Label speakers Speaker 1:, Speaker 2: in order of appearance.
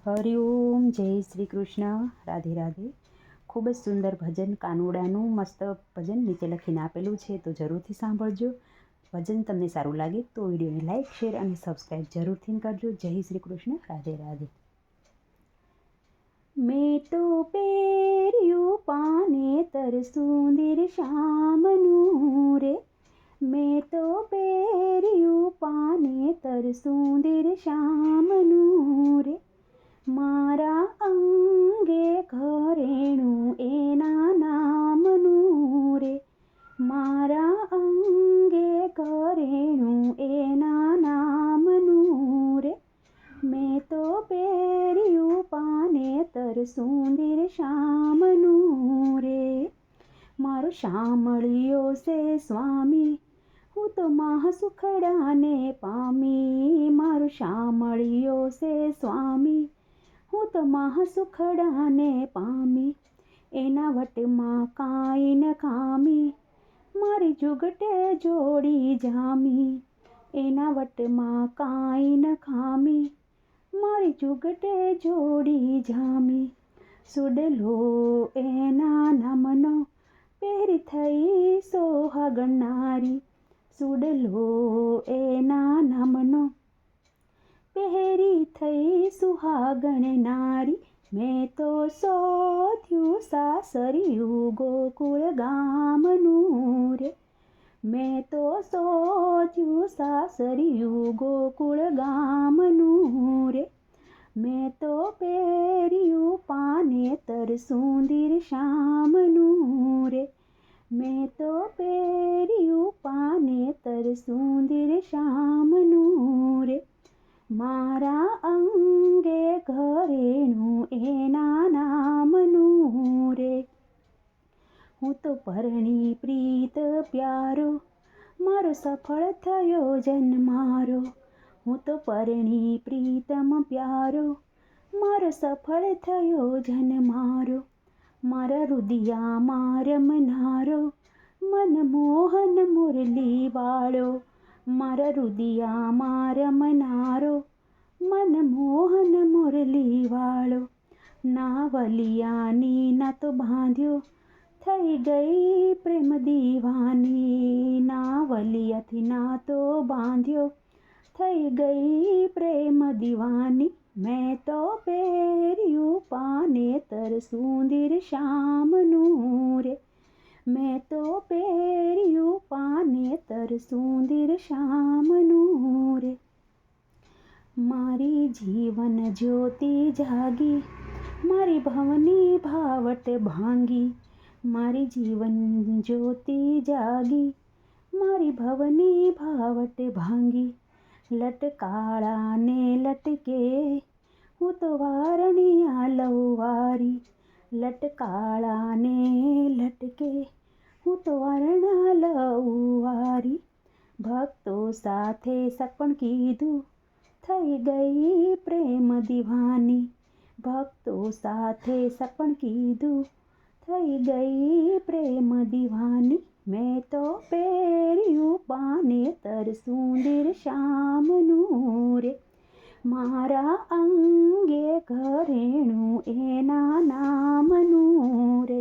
Speaker 1: હરિઓમ, જય શ્રી કૃષ્ણ, રાધે રાધે. ખૂબ જ સુંદર ભજન કાનુડાનું મસ્ત ભજન નીચે લખીને આપેલું છે, તો જરૂરથી સાંભળજો. ભજન તમને સારું લાગે તો વિડીયોને લાઈક, શેર અને સબસ્ક્રાઈબ જરૂરથી કરજો. જય શ્રી કૃષ્ણ, રાધે રાધે. મેં તો પહેર્યું પાનેતર સુંદર શ્યામનું રે, મેં તો પહેર્યું પાનેતર સુંદર શ્યામનું રે, મારા અંગે ઘરેણું એના નામનું રે, મારા અંગે ઘરેણું એના નામનું રે, મેં તો પહેર્યું પાનેતર સુંદર શ્યામનું રે. મારો શામળિયો છે સ્વામી, હું તો મહાસુખડાને પામી. મારો શામળિયો છે સ્વામી, હું તો મહાસુખડાને પામી. એના વટમાં કાંઈ ન ખામી, મારી જુગટે જોડી જામી. એના વટમાં કાંઈ ન ખામી, મારી જુગટે જોડી જામી. સુડલો એના નામનો પહેરી થઈ સોહાગનારી, સુડલો એના નામનો પહેરી થઈ સુહાગણ નારી. મેં તો શોધ્યું સાસરિયું ગોકુળ ગામનું રે, મેં તો શોધ્યું સાસરિયું ગોકુળ ગામનું રે, મેં તો પહેર્યું પાનેતર સુંદર શ્યામનું રે, મેં તો પહેર્યું પાનેતર સુંદર શ્યામનું રે, મારા અંગે ઘરેણું એના નામનું રે. હું તો પરણી પ્રીત પ્યારો, મારો સફળ થયો જન્મારો. હું તો પરણી પ્રીતમ પ્યારો, મારો સફળ થયો જન્મારો. મારા રુદિયામાં રમનારો, મનમોહન મુરલી વાળો. મારા રુદિયામાં રમનારો, મનમોહન મુરલી વાળો. નાવલિયાની નાતો બાંધ્યો, થઈ ગઈ પ્રેમ દીવાની. નાવલિયાથી નાતો બાંધ્યો, થઈ ગઈ પ્રેમ દીવાની. મેં તો પહેર્યું પાનેતર સુંદર શ્યામનું રે, મેં તો પહેર્યું પાનેતર સુંદર શ્યામનું રે. મારી જીવન જ્યોતિ જાગી, મારી ભવની ભાવટ ભાંગી. મારી જીવન જ્યોતિ જાગી, મારી ભવની ભાવટ ભાંગી. લટકાળા ને લટકે, હું તો વારણિયા લવવારી. લટકાળા ને લટકે, હું તો વારણા લવવારી. ભક્તો સાથે સપણ કીધું, થઈ ગઈ પ્રેમ દીવાની. ભક્તો સાથે સપણ કીધું, થઈ ગઈ પ્રેમ દીવાની. મેં તો પહેર્યું પાનેતર સુંદર શ્યામનું રે, મારા અંગે ઘરેણું એના નામનું રે.